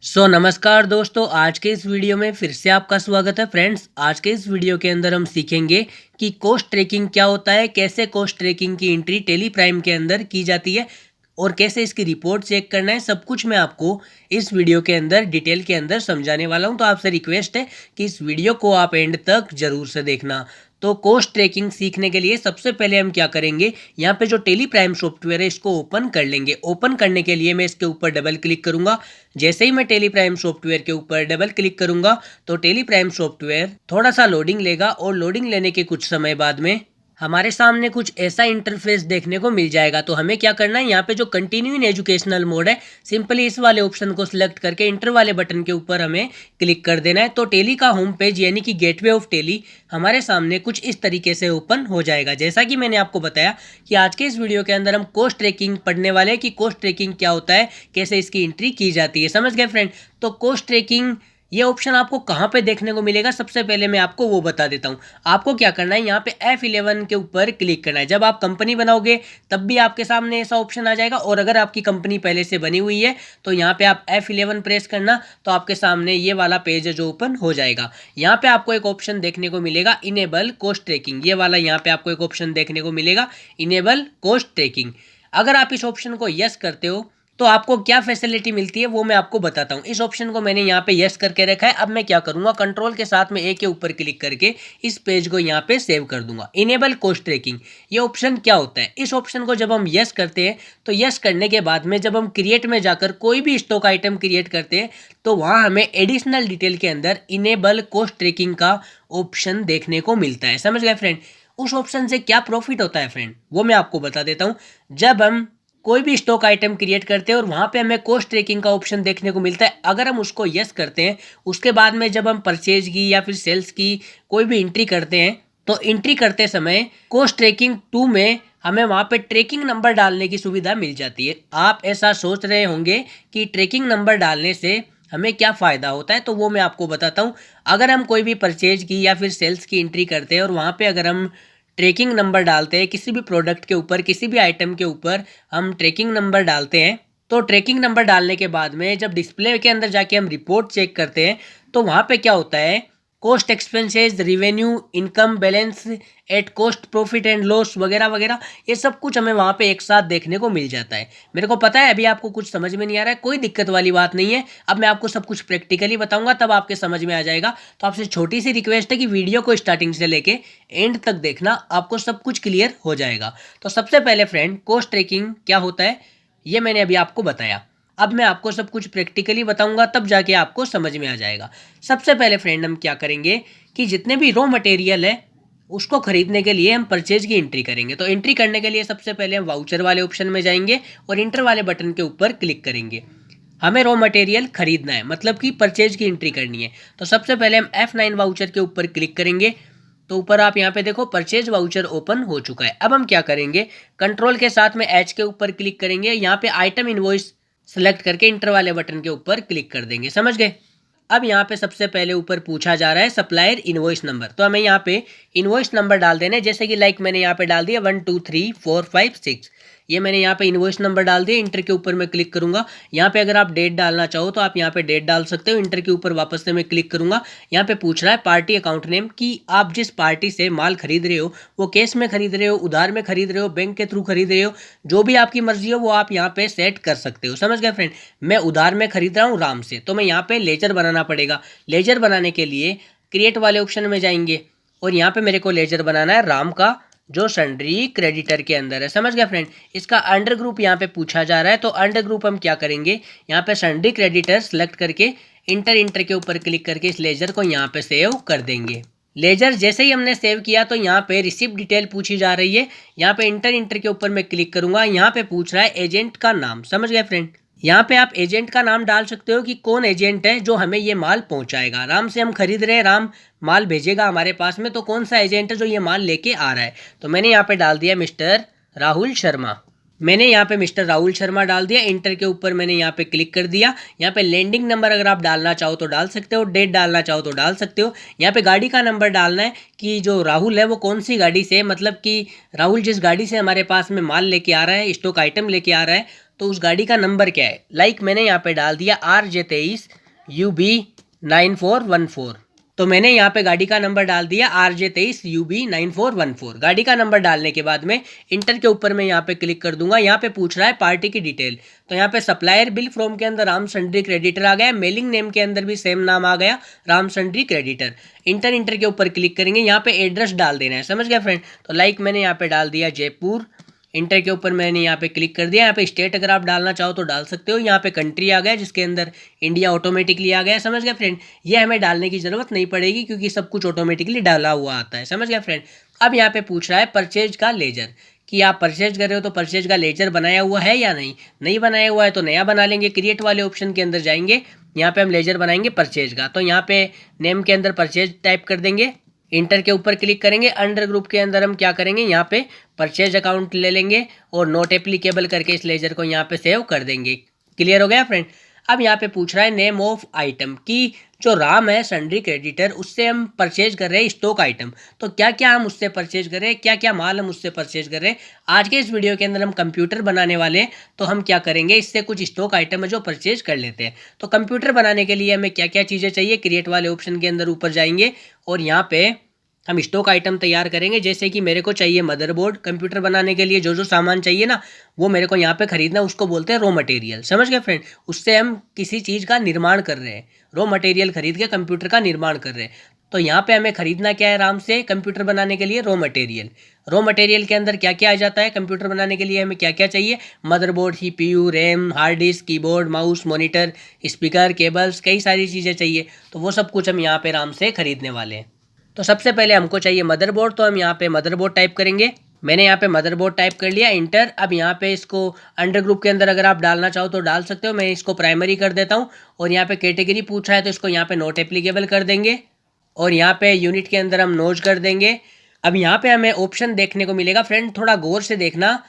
नमस्कार दोस्तों, आज के इस वीडियो में फिर से आपका स्वागत है। फ्रेंड्स, आज के इस वीडियो के अंदर हम सीखेंगे कि कॉस्ट ट्रैकिंग क्या होता है, कैसे कॉस्ट ट्रैकिंग की एंट्री टेली प्राइम के अंदर की जाती है और कैसे इसकी रिपोर्ट चेक करना है। सब कुछ मैं आपको इस वीडियो के अंदर डिटेल के अंदर समझाने वाला हूं। तो आपसे रिक्वेस्ट है कि इस वीडियो को आप एंड तक जरूर से देखना। तो कॉस्ट ट्रैकिंग सीखने के लिए सबसे पहले हम क्या करेंगे, यहाँ पे जो टेली प्राइम सॉफ्टवेयर है इसको ओपन कर लेंगे। ओपन करने के लिए मैं इसके ऊपर डबल क्लिक करूंगा। जैसे ही मैं टेली प्राइम सॉफ्टवेयर के ऊपर डबल क्लिक करूंगा तो टेली प्राइम सॉफ्टवेयर थोड़ा सा लोडिंग लेगा और लोडिंग लेने के कुछ समय बाद में हमारे सामने कुछ ऐसा इंटरफेस देखने को मिल जाएगा। तो हमें क्या करना है, यहाँ पे जो कंटिन्यू इन एजुकेशनल मोड है, सिंपली इस वाले ऑप्शन को सिलेक्ट करके इंटर वाले बटन के ऊपर हमें क्लिक कर देना है। तो टेली का होम पेज यानी कि गेटवे ऑफ टेली हमारे सामने कुछ इस तरीके से ओपन हो जाएगा। जैसा कि मैंने आपको बताया कि आज के इस वीडियो के अंदर हम कॉस्ट ट्रैकिंग पढ़ने वाले हैं कि कॉस्ट ट्रैकिंग क्या होता है, कैसे इसकी एंट्री की जाती है। समझ गए फ्रेंड? तो कॉस्ट ट्रैकिंग ये ऑप्शन आपको कहाँ पे देखने को मिलेगा, सबसे पहले मैं आपको वो बता देता हूँ। आपको क्या करना है, यहाँ पे F11 के ऊपर क्लिक करना है। जब आप कंपनी बनाओगे तब भी आपके सामने ऐसा ऑप्शन आ जाएगा, और अगर आपकी कंपनी पहले से बनी हुई है तो यहाँ पे आप F11 प्रेस करना, तो आपके सामने ये वाला पेज जो ओपन हो जाएगा। यहाँ पे आपको एक ऑप्शन देखने को मिलेगा इनेबल कॉस्ट ट्रैकिंग, ये वाला यहाँ पे आपको एक ऑप्शन देखने को मिलेगा इनेबल कॉस्ट ट्रैकिंग। अगर आप इस ऑप्शन को यस करते हो तो आपको क्या फैसिलिटी मिलती है वो मैं आपको बताता हूँ। इस ऑप्शन को मैंने यहाँ पे यस करके रखा है। अब मैं क्या करूँगा, कंट्रोल के साथ में ए के ऊपर क्लिक करके इस पेज को यहाँ पे सेव कर दूंगा। इनेबल कॉस्ट ट्रैकिंग ये ऑप्शन क्या होता है, इस ऑप्शन को जब हम यस करते हैं तो यस करने के बाद में जब हम क्रिएट में जाकर कोई भी स्टॉक आइटम क्रिएट करते हैं तो वहाँ हमें एडिशनल डिटेल के अंदर इनेबल कॉस्ट ट्रैकिंग का ऑप्शन देखने को मिलता है। समझ गए फ्रेंड? उस ऑप्शन से क्या प्रॉफिट होता है फ्रेंड, वो मैं आपको बता देता हूँ। जब हम कोई भी स्टॉक आइटम क्रिएट करते हैं और वहाँ पे हमें कॉस्ट ट्रैकिंग का ऑप्शन देखने को मिलता है, अगर हम उसको यस करते हैं, उसके बाद में जब हम परचेज की या फिर सेल्स की कोई भी एंट्री करते हैं तो एंट्री करते समय कॉस्ट ट्रैकिंग 2 में हमें वहाँ पे ट्रैकिंग नंबर डालने की सुविधा मिल जाती है। आप ऐसा सोच रहे होंगे कि ट्रैकिंग नंबर डालने से हमें क्या फ़ायदा होता है, तो वो मैं आपको बताता हूँ। अगर हम कोई भी परचेज की या फिर सेल्स की एंट्री करते हैं और वहाँ पे अगर हम ट्रैकिंग नंबर डालते हैं, किसी भी प्रोडक्ट के ऊपर, किसी भी आइटम के ऊपर हम ट्रैकिंग नंबर डालते हैं, तो ट्रैकिंग नंबर डालने के बाद में जब डिस्प्ले के अंदर जाके हम रिपोर्ट चेक करते हैं तो वहाँ पे क्या होता है, cost expenses, revenue, income, balance at cost, profit and loss वगैरह वगैरह, ये सब कुछ हमें वहाँ पे एक साथ देखने को मिल जाता है। मेरे को पता है अभी आपको कुछ समझ में नहीं आ रहा है, कोई दिक्कत वाली बात नहीं है। अब मैं आपको सब कुछ प्रैक्टिकली बताऊंगा तब आपके समझ में आ जाएगा। तो आपसे छोटी सी रिक्वेस्ट है कि वीडियो को स्टार्टिंग से लेके एंड तक देखना, आपको सब कुछ क्लियर हो जाएगा। तो सबसे पहले फ्रेंड, कॉस्ट ट्रैकिंग क्या होता है ये मैंने अभी आपको बताया। अब मैं आपको सब कुछ प्रैक्टिकली बताऊंगा तब जाके आपको समझ में आ जाएगा। सबसे पहले फ्रेंड हम क्या करेंगे कि जितने भी रॉ मटेरियल है उसको खरीदने के लिए हम परचेज की एंट्री करेंगे। तो एंट्री करने के लिए सबसे पहले हम वाउचर वाले ऑप्शन में जाएंगे और इंटर वाले बटन के ऊपर क्लिक करेंगे। हमें रॉ मटेरियल खरीदना है, मतलब कि परचेज की एंट्री करनी है। तो सबसे पहले हम F9 वाउचर के ऊपर क्लिक करेंगे। तो ऊपर आप यहाँ पे देखो परचेज वाउचर ओपन हो चुका है। अब हम क्या करेंगे, कंट्रोल के साथ में H के ऊपर क्लिक करेंगे, यहाँ पे आइटम इनवॉइस सेलेक्ट करके इंटर वाले बटन के ऊपर क्लिक कर देंगे। समझ गए? अब यहाँ पे सबसे पहले ऊपर पूछा जा रहा है सप्लायर इनवॉइस नंबर, तो हमें यहाँ पे इनवॉइस नंबर डाल देना है। जैसे कि लाइक मैंने यहाँ पे डाल दिया 1 2 3 4 5 6, ये मैंने यहाँ पे इनवॉइस नंबर डाल दिया। इंटर के ऊपर मैं क्लिक करूंगा। यहाँ पे अगर आप डेट डालना चाहो तो आप यहाँ पे डेट डाल सकते हो। इंटर के ऊपर वापस से मैं क्लिक करूंगा। यहाँ पे पूछ रहा है पार्टी अकाउंट नेम, कि आप जिस पार्टी से माल खरीद रहे हो वो कैश में खरीद रहे हो, उधार में खरीद रहे हो, बैंक के थ्रू खरीद रहे हो, जो भी आपकी मर्जी हो वो आप यहाँ पे सेट कर सकते हो। समझ गए फ्रेंड? मैं उधार में खरीद रहा हूँ राम से, तो मैं यहाँ पे लेजर बनाना पड़ेगा। लेजर बनाने के लिए क्रिएट वाले ऑप्शन में जाएंगे और यहाँ पे मेरे को लेजर बनाना है राम का, जो सन्ड्री क्रेडिटर के अंदर है। समझ गया फ्रेंड? इसका अंडर ग्रुप यहाँ पे पूछा जा रहा है, तो अंडर ग्रुप हम क्या करेंगे, यहाँ पे सन्ड्री क्रेडिटर सेलेक्ट करके इंटर के ऊपर क्लिक करके इस लेजर को यहाँ पे सेव कर देंगे। लेजर जैसे ही हमने सेव किया तो यहाँ पे रिसिप्ट डिटेल पूछी जा रही है। यहाँ पे इंटर के ऊपर मैं क्लिक करूंगा। यहाँ पे पूछ रहा है एजेंट का नाम। समझ गए फ्रेंड? यहाँ पे आप एजेंट का नाम डाल सकते हो कि कौन एजेंट है जो हमें ये माल पहुंचाएगा। राम से हम खरीद रहे हैं, राम माल भेजेगा हमारे पास में, तो कौन सा एजेंट है जो ये माल लेके आ रहा है। तो मैंने यहाँ पे डाल दिया मिस्टर राहुल शर्मा। मैंने यहाँ पे मिस्टर राहुल शर्मा डाल दिया। इंटर के ऊपर मैंने यहाँ पे क्लिक कर दिया। यहाँ पे लैंडिंग नंबर अगर आप डालना चाहो तो डाल सकते हो, डेट डालना चाहो तो डाल सकते हो। यहाँ पे गाड़ी का नंबर डालना है कि जो राहुल है वो कौन सी गाड़ी से, मतलब कि राहुल जिस गाड़ी से हमारे पास में माल लेके आ रहा है, स्टॉक आइटम लेके आ रहा है, तो उस गाड़ी का नंबर क्या है। लाइक मैंने यहाँ पे डाल दिया RJ23 UB9414। तो मैंने यहाँ पे गाड़ी का नंबर डाल दिया RJ23 UB9414। गाड़ी का नंबर डालने के बाद में इंटर के ऊपर मैं यहाँ पे क्लिक कर दूंगा। यहाँ पे पूछ रहा है पार्टी की डिटेल, तो यहाँ पे सप्लायर बिल फ्रॉम के अंदर राम सन्ड्री क्रेडिटर आ गया, मेलिंग नेम के अंदर भी सेम नाम आ गया, राम सन्ड्री क्रेडिटर। इंटर के ऊपर क्लिक करेंगे, यहाँ पे एड्रेस डाल देना है, समझ गया फ्रेंड। तो लाइक मैंने यहाँ पे डाल दिया जयपुर। इंटर के ऊपर मैंने यहाँ पे क्लिक कर दिया। यहाँ पे स्टेट अगर आप डालना चाहो तो डाल सकते हो। यहाँ पे कंट्री आ गया जिसके अंदर इंडिया ऑटोमेटिकली आ गया, समझ गया फ्रेंड। ये हमें डालने की जरूरत नहीं पड़ेगी क्योंकि सब कुछ ऑटोमेटिकली डाला हुआ आता है, समझ गया फ्रेंड। अब यहाँ पे पूछ रहा है परचेज का लेजर, कि आप परचेज कर रहे हो तो परचेज का लेजर बनाया हुआ है या नहीं बनाया हुआ है तो नया बना लेंगे। क्रिएट वाले ऑप्शन के अंदर जाएंगे, यहाँ पे हम लेजर बनाएंगे परचेज का। तो यहाँ पे नेम के अंदर परचेज टाइप कर देंगे, इंटर के ऊपर क्लिक करेंगे। अंडर ग्रुप के अंदर हम क्या करेंगे, यहाँ पे परचेज अकाउंट ले लेंगे और नॉट एप्लीकेबल करके इस लेजर को यहाँ पे सेव कर देंगे। क्लियर हो गया फ्रेंड। अब यहाँ पे पूछ रहा है नेम ऑफ आइटम, की जो राम है सन्ड्री क्रेडिटर उससे हम परचेज कर रहे हैं स्टॉक आइटम, तो क्या क्या हम उससे परचेज कर रहे हैं, क्या क्या माल हम उससे परचेज कर रहे हैं। आज के इस वीडियो के अंदर हम कंप्यूटर बनाने वाले हैं, तो हम क्या करेंगे, इससे कुछ स्टॉक आइटम है जो परचेज कर लेते हैं। तो कंप्यूटर बनाने के लिए हमें क्या क्या चीज़ें चाहिए, क्रिएट वाले ऑप्शन के अंदर ऊपर जाएंगे और यहाँ पे हम स्टॉक आइटम तैयार करेंगे। जैसे कि मेरे को चाहिए मदरबोर्ड, कंप्यूटर बनाने के लिए जो जो सामान चाहिए ना वो मेरे को यहाँ पे खरीदना, उसको बोलते हैं रॉ मटेरियल, समझ गए फ्रेंड। उससे हम किसी चीज़ का निर्माण कर रहे हैं, रॉ मटेरियल खरीद के कंप्यूटर का निर्माण कर रहे हैं। तो यहाँ पे हमें खरीदना क्या है राम से कंप्यूटर बनाने के लिए, रॉ मटेरियल। रॉ मटेरियल के अंदर क्या क्या आ जाता है, कंप्यूटर बनाने के लिए हमें क्या क्या चाहिए, motherboard, CPU, RAM, hard disk, keyboard, mouse, monitor, speaker, cables, कई सारी चीज़ें चाहिए। तो वो सब कुछ हम यहाँ पे राम से खरीदने वाले हैं। तो सबसे पहले हमको चाहिए मदरबोर्ड, तो हम यहाँ पे मदरबोर्ड टाइप करेंगे। मैंने यहाँ पे मदरबोर्ड टाइप कर लिया, इंटर। अब यहाँ पे इसको अंडर ग्रुप के अंदर अगर आप डालना चाहो तो डाल सकते हो, मैं इसको प्राइमरी कर देता हूँ। और यहाँ पे कैटेगरी पूछा है तो इसको यहाँ पे नॉट एप्लीकेबल कर देंगे और यहाँ पे यूनिट के अंदर हम नोज कर देंगे। अब यहाँ पे हमें ऑप्शन देखने को मिलेगा फ्रेंड, थोड़ा गौर से देखना।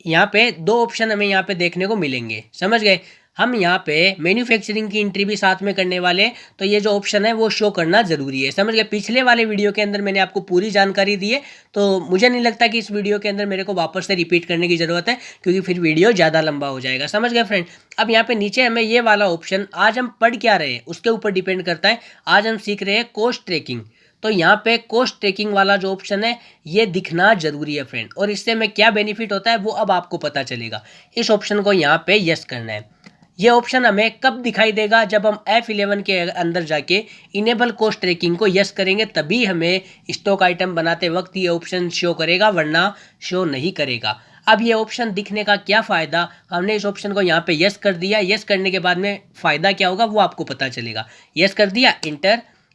यहाँ पे दो ऑप्शन हमें यहाँ पे देखने को मिलेंगे, समझ गए। हम यहाँ पे मैन्युफैक्चरिंग की एंट्री भी साथ में करने वाले हैं, तो ये जो ऑप्शन है वो शो करना जरूरी है, समझ गए। पिछले वाले वीडियो के अंदर मैंने आपको पूरी जानकारी दी है, तो मुझे नहीं लगता कि इस वीडियो के अंदर मेरे को वापस से रिपीट करने की जरूरत है क्योंकि फिर वीडियो ज़्यादा लंबा हो जाएगा, समझ गए फ्रेंड। अब यहाँ पे नीचे हमें ये वाला ऑप्शन, आज हम पढ़ क्या रहे हैं उसके ऊपर डिपेंड करता है। आज हम सीख रहे हैं कॉस्ट ट्रैकिंग, तो यहाँ पे कॉस्ट ट्रैकिंग वाला जो ऑप्शन है ये दिखना जरूरी है फ्रेंड। और इससे हमें क्या बेनिफिट होता है वो अब आपको पता चलेगा। इस ऑप्शन को यहाँ पे यस करना है। ये ऑप्शन हमें कब दिखाई देगा, जब हम F11 के अंदर जाके इनेबल कॉस्ट ट्रैकिंग को यस करेंगे, तभी हमें स्टॉक आइटम बनाते वक्त ये ऑप्शन शो करेगा, वरना शो नहीं करेगा। अब ये ऑप्शन दिखने का क्या फ़ायदा, हमने इस ऑप्शन को यहाँ पे यस कर दिया। यस करने के बाद में फ़ायदा क्या होगा वो आपको पता चलेगा। यस कर दिया,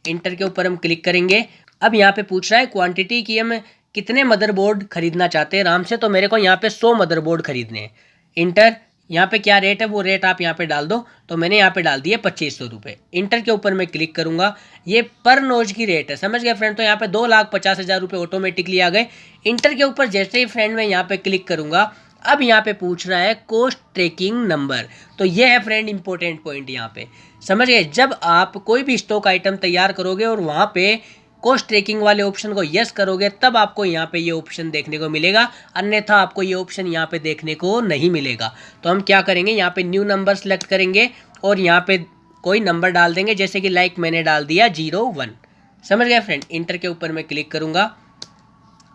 इंटर के ऊपर हम क्लिक करेंगे। अब यहाँ पे पूछ रहा है क्वांटिटी की, हम कितने मदरबोर्ड खरीदना चाहते हैं राम से, तो मेरे को यहाँ पे 100 मदरबोर्ड खरीदने हैं। इंटर, यहाँ पे क्या रेट है वो रेट आप यहाँ पे डाल दो, तो मैंने यहाँ पे डाल दिए 2500 रुपये। इंटर के ऊपर मैं क्लिक करूँगा, ये पर नोज की रेट है, समझ गए फ्रेंड। तो यहाँ पे 2,50,000 रुपये ऑटोमेटिकली आ गए। इंटर के ऊपर जैसे ही फ्रेंड मैं यहाँ पे क्लिक करूँगा, अब यहाँ पे पूछ रहा है कॉस्ट ट्रैकिंग नंबर, तो ये है फ्रेंड इंपॉर्टेंट पॉइंट यहाँ पे, समझ गए। जब आप कोई भी स्टॉक आइटम तैयार करोगे और वहाँ पे कॉस्ट ट्रैकिंग वाले ऑप्शन को यस करोगे, तब आपको यहाँ पे ये ऑप्शन देखने को मिलेगा, अन्यथा आपको ये ऑप्शन यहाँ पे देखने को नहीं मिलेगा। तो हम क्या करेंगे, यहाँ पे न्यू नंबर सेलेक्ट करेंगे और यहाँ पे कोई नंबर डाल देंगे, जैसे कि लाइक मैंने डाल दिया 01, समझ गए फ्रेंड। इंटर के ऊपर मैं क्लिक करूँगा,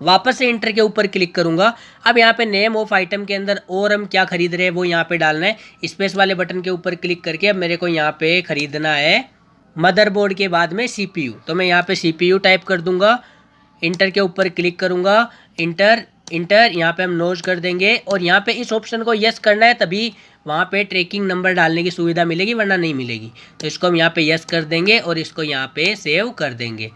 वापस से इंटर के ऊपर क्लिक करूँगा। अब यहाँ पे नेम ऑफ आइटम के अंदर और हम क्या खरीद रहे हैं वो यहाँ पे डालना है। स्पेस वाले बटन के ऊपर क्लिक करके अब मेरे को यहाँ पे खरीदना है मदरबोर्ड के बाद में CPU, तो मैं यहाँ पे CPU टाइप कर दूंगा। इंटर के ऊपर क्लिक करूँगा, इंटर यहाँ पे हम नोज कर देंगे और यहाँ पे इस ऑप्शन को यस करना है, तभी वहाँ पे ट्रैकिंग नंबर डालने की सुविधा मिलेगी, वरना नहीं मिलेगी। तो इसको हम यहाँ पे यस कर देंगे और इसको यहाँ पे सेव कर देंगे।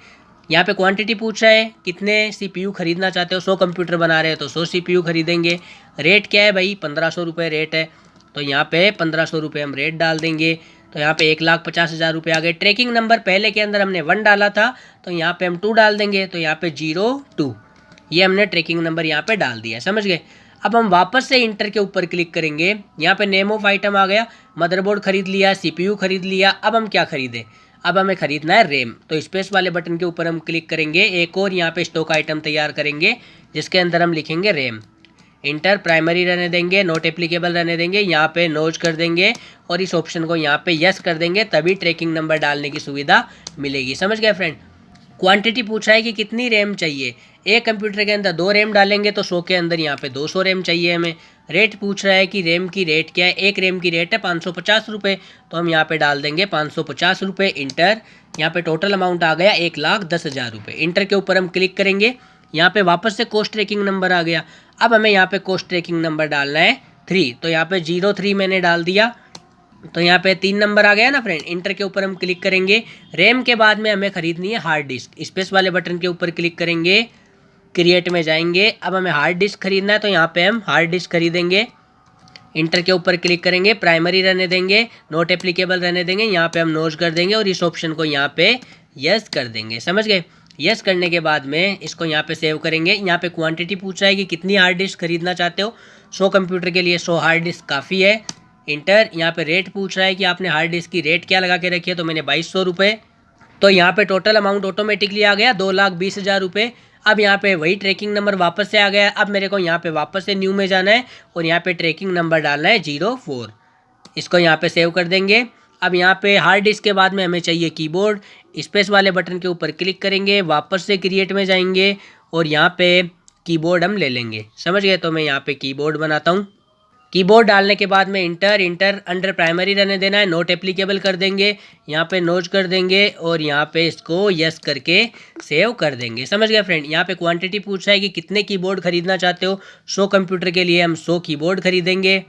यहाँ पे क्वांटिटी पूछ रहा है कितने CPU खरीदना चाहते हो, 100 कंप्यूटर बना रहे हो तो 100 CPU खरीदेंगे। रेट क्या है भाई, 1500 रुपये रेट है, तो यहाँ पे 1500 रुपये हम रेट डाल देंगे। तो यहाँ पे 1,50,000 रुपये आ गए। ट्रैकिंग नंबर पहले के अंदर हमने 1 डाला था, तो यहाँ पे हम 2 डाल देंगे, तो यहाँ पे 02, ये हमने ट्रैकिंग नंबर यहाँ पे डाल दिया, समझ गए। अब हम वापस से इंटर के ऊपर क्लिक करेंगे, यहाँ पे नेम ऑफ आइटम आ गया, मदरबोर्ड खरीद लिया, CPU खरीद लिया। अब हम क्या खरीदें, अब हमें खरीदना है रैम, तो स्पेस वाले बटन के ऊपर हम क्लिक करेंगे। एक और यहाँ पे स्टॉक आइटम तैयार करेंगे जिसके अंदर हम लिखेंगे रैम। इंटर प्राइमरी रहने देंगे, नॉट एप्लीकेबल रहने देंगे, यहाँ पे नोज कर देंगे और इस ऑप्शन को यहाँ पे यस कर देंगे, तभी ट्रैकिंग नंबर डालने की सुविधा मिलेगी। समझ गए फ्रेंड। क्वांटिटी पूछा है कि कितनी रैम चाहिए। एक कंप्यूटर के अंदर 2 रैम डालेंगे तो 100 के अंदर यहाँ पे 200 रैम चाहिए हमें। रेट पूछ रहा है कि रैम की रेट क्या है। एक रैम की रेट है 550 रुपये, तो हम यहाँ पे डाल देंगे 550 रुपये। इंटर। यहाँ पे टोटल अमाउंट आ गया 1,10,000 रुपये। इंटर के ऊपर हम क्लिक करेंगे, यहाँ पे वापस से कोस्ट ट्रैकिंग नंबर आ गया। अब हमें यहाँ पे कोस्ट ट्रैकिंग नंबर डालना है 3, तो यहाँ पे 03 मैंने डाल दिया, तो यहाँ पे 3 नंबर आ गया ना फ्रेंड। इंटर के ऊपर हम क्लिक करेंगे। रैम के बाद में हमें खरीदनी है हार्ड डिस्क। स्पेस वाले बटन के ऊपर क्लिक करेंगे, क्रिएट में जाएंगे। अब हमें हार्ड डिस्क खरीदना है, तो यहाँ पे हम हार्ड डिस्क खरीदेंगे। इंटर के ऊपर क्लिक करेंगे, प्राइमरी रहने देंगे, नॉट एप्लीकेबल रहने देंगे, यहाँ पे हम नोज कर देंगे और इस ऑप्शन को यहाँ पे यस कर देंगे। समझ गए। यस करने के बाद में इसको यहाँ पे सेव करेंगे। यहाँ पे क्वांटिटी पूछा है कि कितनी हार्ड डिस्क खरीदना चाहते हो। 100 कंप्यूटर के लिए 100 हार्ड डिस्क काफ़ी है। इंटर। यहाँ पे रेट पूछ रहा है कि आपने हार्ड डिस्क की रेट क्या लगा के रखी है, तो मैंने 2200 रुपये। तो यहाँ पे टोटल अमाउंट ऑटोमेटिकली आ गया 2,20,000 रुपये। अब यहाँ पे वही ट्रैकिंग नंबर वापस से आ गया। अब मेरे को यहाँ पे वापस से न्यू में जाना है और यहाँ पे ट्रैकिंग नंबर डालना है 04। इसको यहाँ पे सेव कर देंगे। अब यहाँ पे हार्ड डिस्क के बाद में हमें चाहिए कीबोर्ड। स्पेस वाले बटन के ऊपर क्लिक करेंगे, वापस से क्रिएट में जाएंगे और यहाँ पे कीबोर्ड हम ले लेंगे। समझ गए। तो मैं यहाँ पे कीबोर्ड बनाता हूँ। कीबोर्ड डालने के बाद में इंटर अंडर प्राइमरी रहने देना है, नोट एप्लीकेबल कर देंगे, यहाँ पे नोज कर देंगे और यहाँ पे इसको यस करके सेव कर देंगे। समझ गए फ्रेंड। यहाँ पे क्वांटिटी पूछा है कि कितने कीबोर्ड खरीदना चाहते हो। 100 कंप्यूटर के लिए हम 100 कीबोर्ड खरीदेंगे।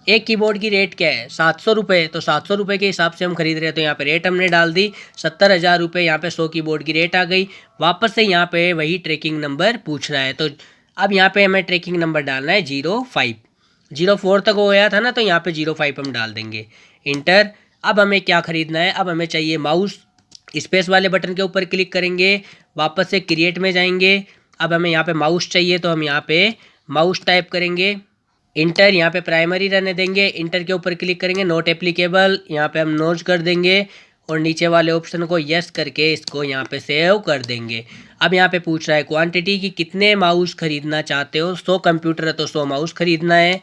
एक कीबोर्ड की रेट क्या है, 700 रुपये, तो 700 रुपये के हिसाब से हम खरीद रहे हैं, तो यहाँ पे रेट हमने डाल दी 70,000 रुपये। यहाँ पे 100 कीबोर्ड की रेट आ गई। वापस से यहाँ पे वही ट्रैकिंग नंबर पूछ रहा है, तो अब यहाँ पे हमें ट्रैकिंग नंबर डालना है 05। 04 तक हो गया था ना, तो यहाँ पे 05 हम डाल देंगे। इंटर। अब हमें क्या खरीदना है, अब हमें चाहिए माउस। स्पेस वाले बटन के ऊपर क्लिक करेंगे, वापस से क्रिएट में जाएंगे। अब हमें यहाँ पे माउस चाहिए, तो हम यहाँ पे माउस टाइप करेंगे। इंटर। यहाँ पे प्राइमरी रहने देंगे। इंटर के ऊपर क्लिक करेंगे, नोट एप्लीकेबल, यहाँ पे हम नोज कर देंगे और नीचे वाले ऑप्शन को यस करके इसको यहाँ पे सेव कर देंगे। अब यहाँ पे पूछ रहा है क्वांटिटी कि कितने माउस खरीदना चाहते हो। 100 कंप्यूटर है तो 100 माउस खरीदना है।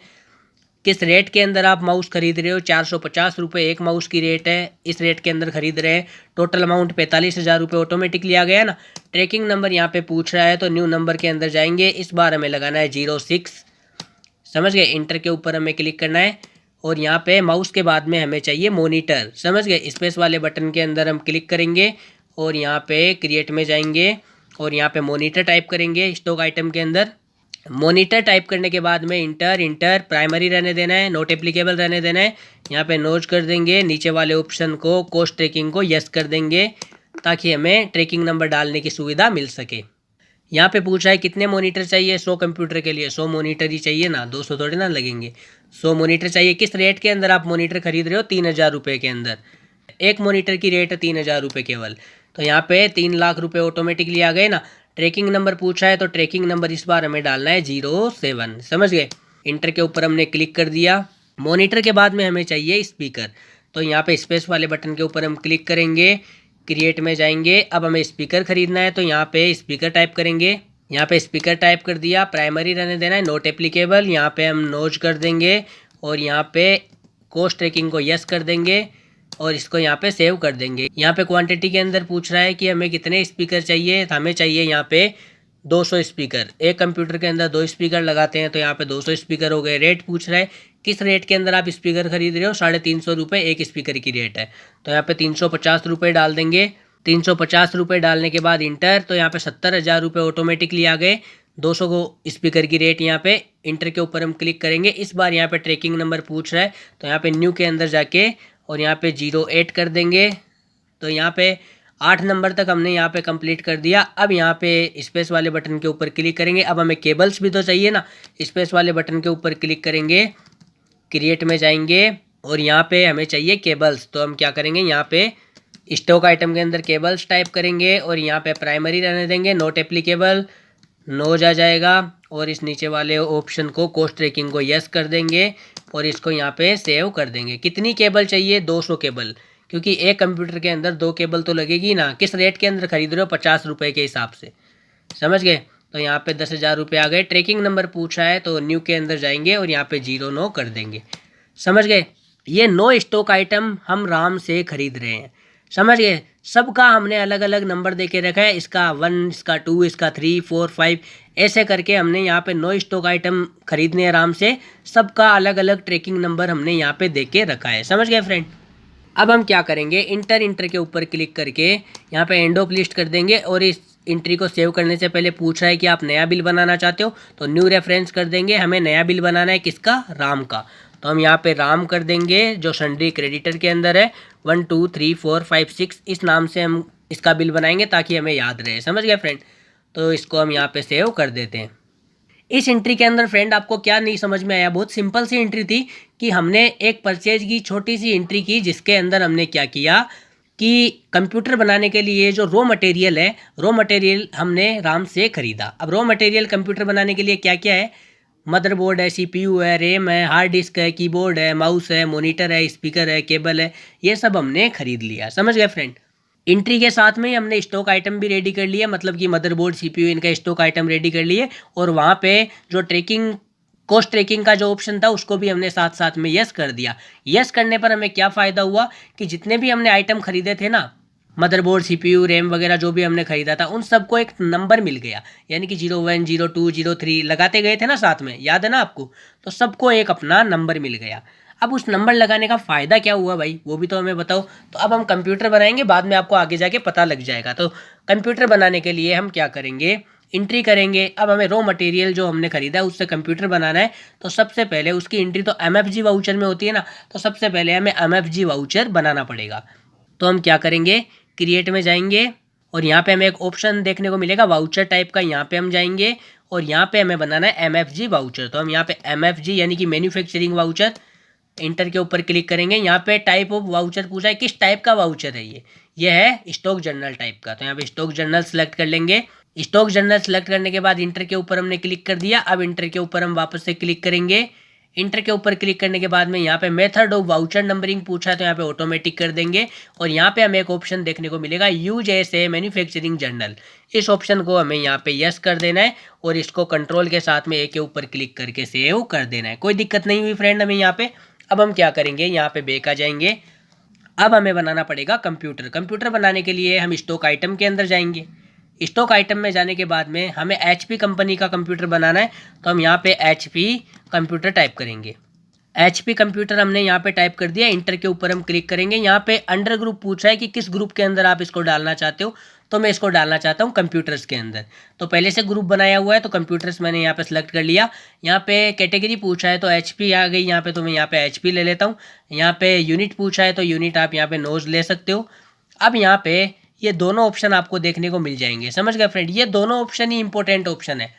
किस रेट के अंदर आप माउस खरीद रहे हो। 450 रुपये एक माउस की रेट है, इस रेट के अंदर खरीद रहे हैं। टोटल अमाउंट 45,000 रुपये ऑटोमेटिकली आ गया ना। ट्रैकिंग नंबर यहाँ पे पूछ रहा है, तो न्यू नंबर के अंदर जाएंगे। इस बार हमें लगाना है 06। समझ गए। इंटर के ऊपर हमें क्लिक करना है और यहाँ पे माउस के बाद में हमें चाहिए मॉनिटर। समझ गए। स्पेस वाले बटन के अंदर हम क्लिक करेंगे और यहाँ पे क्रिएट में जाएंगे और यहाँ पे मॉनिटर टाइप करेंगे। स्टॉक आइटम के अंदर मॉनिटर टाइप करने के बाद में इंटर प्राइमरी रहने देना है, नोट एप्लीकेबल रहने देना है, यहाँ पे नोज कर देंगे। नीचे वाले ऑप्शन को कोस्ट ट्रैकिंग को यस कर देंगे ताकि हमें ट्रैकिंग नंबर डालने की सुविधा मिल सके। यहाँ पे पूछा है कितने मॉनिटर चाहिए। 100 कंप्यूटर के लिए 100 मॉनिटर ही चाहिए ना, 200 थोड़े ना लगेंगे। 100 मॉनिटर चाहिए। किस रेट के अंदर आप मॉनिटर खरीद रहे हो, 3,000 रुपये के अंदर। एक मॉनिटर की रेट है 3,000 रुपये केवल, तो यहाँ पे 3 लाख रुपये ऑटोमेटिकली आ गए ना। ट्रैकिंग नंबर पूछा है, तो ट्रैकिंग नंबर इस बार हमें डालना है 07। समझ गए। इंटर के ऊपर हमने क्लिक कर दिया। मॉनिटर के बाद में हमें चाहिए स्पीकर, तो यहाँ पे स्पेस वाले बटन के ऊपर हम क्लिक करेंगे, क्रिएट में जाएंगे। अब हमें स्पीकर खरीदना है, तो यहाँ पे स्पीकर टाइप करेंगे। यहाँ पे स्पीकर टाइप कर दिया, प्राइमरी रहने देना है, नोट एप्लीकेबल, यहाँ पे हम नोज कर देंगे और यहाँ पे कोस्ट ट्रैकिंग को यस कर देंगे और इसको यहाँ पे सेव कर देंगे। यहाँ पे क्वांटिटी के अंदर पूछ रहा है कि हमें कितने स्पीकर चाहिए, तो हमें चाहिए यहाँ पे 200 स्पीकर। एक कंप्यूटर के अंदर 2 स्पीकर लगाते हैं, तो यहाँ पे 200 स्पीकर हो गए। रेट पूछ रहा है किस रेट के अंदर आप स्पीकर खरीद रहे हो। 350 रुपये एक स्पीकर की रेट है, तो यहाँ पे 350 रुपये डाल देंगे। 350 रुपये डालने के बाद इंटर, तो यहाँ पे 70,000 रुपये ऑटोमेटिकली आ गए। 200 को स्पीकर की रेट यहाँ पे। इंटर के ऊपर हम क्लिक करेंगे। इस बार यहाँ पे ट्रैकिंग नंबर पूछ रहा है, तो यहाँ पे न्यू के अंदर जाके और यहाँ पे 08 कर देंगे। तो यहाँ पे 8 नंबर तक हमने यहाँ पे कंप्लीट कर दिया। अब यहाँ पे स्पेस वाले बटन के ऊपर क्लिक करेंगे। अब हमें केबल्स भी तो चाहिए ना। स्पेस वाले बटन के ऊपर क्लिक करेंगे, क्रिएट में जाएंगे और यहाँ पे हमें चाहिए केबल्स। तो हम क्या करेंगे, यहाँ पे स्टॉक आइटम के अंदर केबल्स टाइप करेंगे और यहाँ पे प्राइमरी रहने देंगे, नोट एप्लीकेबल, नोज आ जाएगा और इस नीचे वाले ऑप्शन को कोस्ट ट्रैकिंग को यस कर देंगे और इसको यहाँ पे सेव कर देंगे। कितनी केबल चाहिए, 200 केबल, क्योंकि एक कंप्यूटर के अंदर 2 केबल तो लगेगी ना। किस रेट के अंदर खरीद रहे हो, 50 रुपये के हिसाब से। समझ गए। तो यहाँ पे 10,000 रुपये आ गए। ट्रैकिंग नंबर पूछा है तो न्यू के अंदर जाएंगे और यहाँ पे 09 कर देंगे। समझ गए। ये 9 स्टॉक आइटम हम राम से खरीद रहे हैं। समझ गए। सबका हमने अलग अलग नंबर दे के रखा है, इसका 1, इसका 2, इसका 3, 4, 5 ऐसे करके हमने यहाँ पे 9 स्टॉक आइटम खरीदने हैं राम से। सबका अलग अलग ट्रैकिंग नंबर हमने यहाँ पे दे के रखा है। समझ गए फ्रेंड। अब हम क्या करेंगे, इंटर के ऊपर क्लिक करके यहाँ पे एंड ऑफ लिस्ट कर देंगे और इस एंट्री को सेव करने से पहले पूछ रहा है कि आप नया बिल बनाना चाहते हो, तो न्यू रेफरेंस कर देंगे। हमें नया बिल बनाना है किसका, राम का, तो हम यहाँ पे राम कर देंगे जो सन्ड्री क्रेडिटर के अंदर है। 1 2 3 4 5 6 इस नाम से हम इसका बिल बनाएंगे ताकि हमें याद रहे। समझ गए फ्रेंड। तो इसको हम यहाँ पे सेव कर देते हैं। इस एंट्री के अंदर फ्रेंड आपको क्या नहीं समझ में आया, बहुत सिंपल सी एंट्री थी कि हमने एक परचेज की छोटी सी एंट्री की जिसके अंदर हमने क्या किया कि कंप्यूटर बनाने के लिए जो रॉ मटेरियल है, रॉ मटेरियल हमने राम से खरीदा। अब रॉ मटेरियल कंप्यूटर बनाने के लिए क्या क्या है, मदरबोर्ड है, सीपीयू है, रैम है, हार्ड डिस्क है, कीबोर्ड है, माउस है, मॉनिटर है, स्पीकर है, केबल है, ये सब हमने खरीद लिया। समझ गए फ्रेंड। एंट्री के साथ में ही हमने स्टॉक आइटम भी रेडी कर लिया, मतलब कि मदरबोर्ड, सीपीयू, इनका स्टॉक आइटम रेडी कर लिए। और वहाँ पे जो ट्रैकिंग, कॉस्ट ट्रैकिंग का जो ऑप्शन था उसको भी हमने साथ साथ में यस कर दिया। यस करने पर हमें क्या फ़ायदा हुआ कि जितने भी हमने आइटम खरीदे थे ना, मदरबोर्ड, सीपीयू, रैम वगैरह जो भी हमने खरीदा था, उन सबको एक नंबर मिल गया। यानी कि 01, 02, 03 लगाते गए थे ना साथ में, याद है ना आपको, तो सबको एक अपना नंबर मिल गया। अब उस नंबर लगाने का फ़ायदा क्या हुआ भाई, वो भी तो हमें बताओ। तो अब हम कंप्यूटर बनाएंगे, बाद में आपको आगे जाके पता लग जाएगा। तो कंप्यूटर बनाने के लिए हम क्या करेंगे, एंट्री करेंगे। अब हमें रॉ मटेरियल जो हमने खरीदा है उससे कंप्यूटर बनाना है, तो सबसे पहले उसकी एंट्री तो MFG वाउचर में होती है ना, तो सबसे पहले हमें MFG वाउचर बनाना पड़ेगा। तो हम क्या करेंगे, क्रिएट में जाएंगे और यहाँ पे हमें एक ऑप्शन देखने को मिलेगा वाउचर टाइप का, यहाँ पे हम जाएंगे और यहाँ पे हमें बनाना है MFG वाउचर। तो हम यहाँ पे MFG यानी कि मैन्युफैक्चरिंग वाउचर, इंटर के ऊपर क्लिक करेंगे। यहाँ पे टाइप ऑफ वाउचर पूछा है, किस टाइप का वाउचर है ये है स्टॉक जर्नल टाइप का। तो यहाँ पे स्टॉक जर्नल सेलेक्ट कर लेंगे। स्टॉक जर्नल सेलेक्ट करने के बाद इंटर के ऊपर हमने क्लिक कर दिया। अब इंटर के ऊपर हम वापस से क्लिक करेंगे। इंटर के ऊपर क्लिक करने के बाद में यहाँ पे मेथड ऑफ वाउचर नंबरिंग पूछा है, तो यहाँ पे ऑटोमेटिक कर देंगे। और यहाँ पे हमें एक ऑप्शन देखने को मिलेगा use as a manufacturing journal, इस ऑप्शन को हमें यहाँ पे यस कर देना है और इसको कंट्रोल के साथ में ए के ऊपर क्लिक करके सेव कर देना है। कोई दिक्कत नहीं हुई फ्रेंड हमें यहाँ पे। अब हम क्या करेंगे, यहाँ पे बैक आ जाएंगे। अब हमें बनाना पड़ेगा कंप्यूटर। कंप्यूटर बनाने के लिए हम स्टॉक आइटम के अंदर जाएंगे। स्टॉक आइटम में जाने के बाद में हमें HP कंपनी का कंप्यूटर बनाना है, तो हम यहाँ पे HP कंप्यूटर टाइप करेंगे। HP कंप्यूटर हमने यहाँ पे टाइप कर दिया। इंटर के ऊपर हम क्लिक करेंगे। यहाँ पे अंडर ग्रुप पूछा है कि किस ग्रुप के अंदर आप इसको डालना चाहते हो, तो मैं इसको डालना चाहता हूँ कंप्यूटर्स के अंदर। तो पहले से ग्रुप बनाया हुआ है तो कंप्यूटर्स मैंने यहाँ पे सेलेक्ट कर लिया। यहाँ पे कैटेगरी पूछा है तो HP आ गई यहाँ पे, तो मैं यहाँ पे HP ले लेता हूँ। यहाँ पे यूनिट पूछा है तो यूनिट आप यहाँ पे नोज ले सकते हो। अब यहाँ पे ये दोनों ऑप्शन आपको देखने को मिल जाएंगे। समझ गए फ्रेंड, ये दोनों ऑप्शन ही इंपॉर्टेंट ऑप्शन है।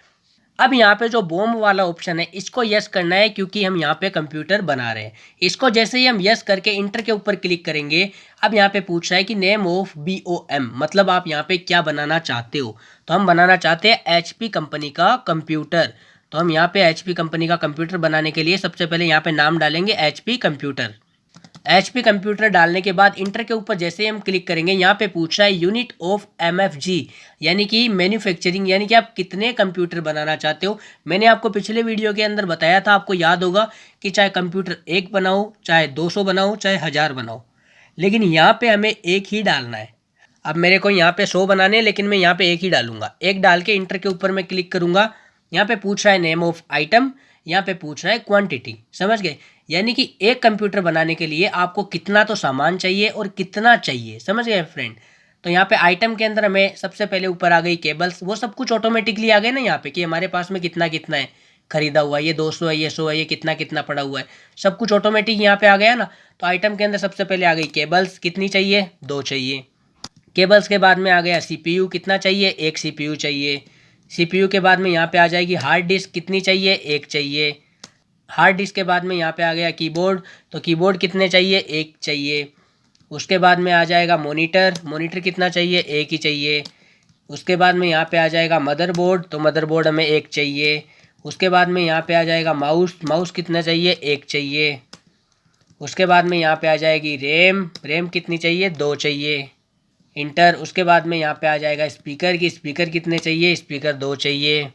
अब यहाँ पे जो बॉम्ब वाला ऑप्शन है इसको यस करना है, क्योंकि हम यहाँ पे कंप्यूटर बना रहे हैं। इसको जैसे ही हम यस करके इंटर के ऊपर क्लिक करेंगे, अब यहाँ पे पूछ रहा है कि नेम ऑफ BOM, मतलब आप यहाँ पे क्या बनाना चाहते हो। तो हम बनाना चाहते हैं HP कंपनी का कंप्यूटर। तो हम यहाँ पे HP कंपनी का कंप्यूटर बनाने के लिए सबसे पहले यहाँ पे नाम डालेंगे HP कंप्यूटर। HP कंप्यूटर डालने के बाद इंटर के ऊपर जैसे ही हम क्लिक करेंगे, यहाँ पे पूछ रहा है यूनिट ऑफ MFG, यानी कि मैन्युफैक्चरिंग, यानी कि आप कितने कंप्यूटर बनाना चाहते हो। मैंने आपको पिछले वीडियो के अंदर बताया था, आपको याद होगा कि चाहे कंप्यूटर 1 बनाओ, चाहे 200 बनाओ, चाहे 1000 बनाओ, लेकिन यहाँ पे हमें एक ही डालना है। अब मेरे को यहाँ पे 100 बनाने हैं, लेकिन मैं यहाँ पे एक ही डालूंगा। एक डाल के इंटर के ऊपर मैं क्लिक करूंगा। यहाँ पे पूछ रहा है नेम ऑफ आइटम, यहाँ पे पूछ रहा है क्वांटिटी। समझ गए, यानी कि एक कंप्यूटर बनाने के लिए आपको कितना तो सामान चाहिए और कितना चाहिए। समझ गए फ्रेंड। तो यहाँ पे आइटम के अंदर हमें सबसे पहले ऊपर आ गई केबल्स, वो सब कुछ ऑटोमेटिकली आ गए ना यहाँ पे कि हमारे पास में कितना कितना है खरीदा हुआ, ये 200 है, ये 100 है, ये कितना कितना पड़ा हुआ है, सब कुछ ऑटोमेटिक यहाँ पे आ गया ना। तो आइटम के अंदर सबसे पहले आ गई केबल्स, कितनी चाहिए, 2 चाहिए। केबल्स के बाद में आ गया CPU, कितना चाहिए, 1 CPU चाहिए। CPU के बाद में यहाँ पे आ जाएगी हार्ड डिस्क, कितनी चाहिए, 1 चाहिए। हार्ड डिस्क के बाद में यहाँ पे आ गया कीबोर्ड, तो कीबोर्ड कितने चाहिए, 1 चाहिए। उसके बाद में आ जाएगा मॉनिटर, मॉनिटर कितना चाहिए, 1 ही चाहिए। उसके बाद में यहाँ पे आ जाएगा मदरबोर्ड, तो मदरबोर्ड हमें 1 चाहिए। उसके बाद में यहाँ पे आ जाएगा माउस, माउस कितना चाहिए, 1 चाहिए। उसके बाद में यहाँ पे आ जाएगी रैम, रैम कितनी चाहिए, 2 चाहिए। इंटर। उसके बाद में यहाँ पे आ जाएगा स्पीकर की, स्पीकर कितने चाहिए, स्पीकर 2 चाहिए।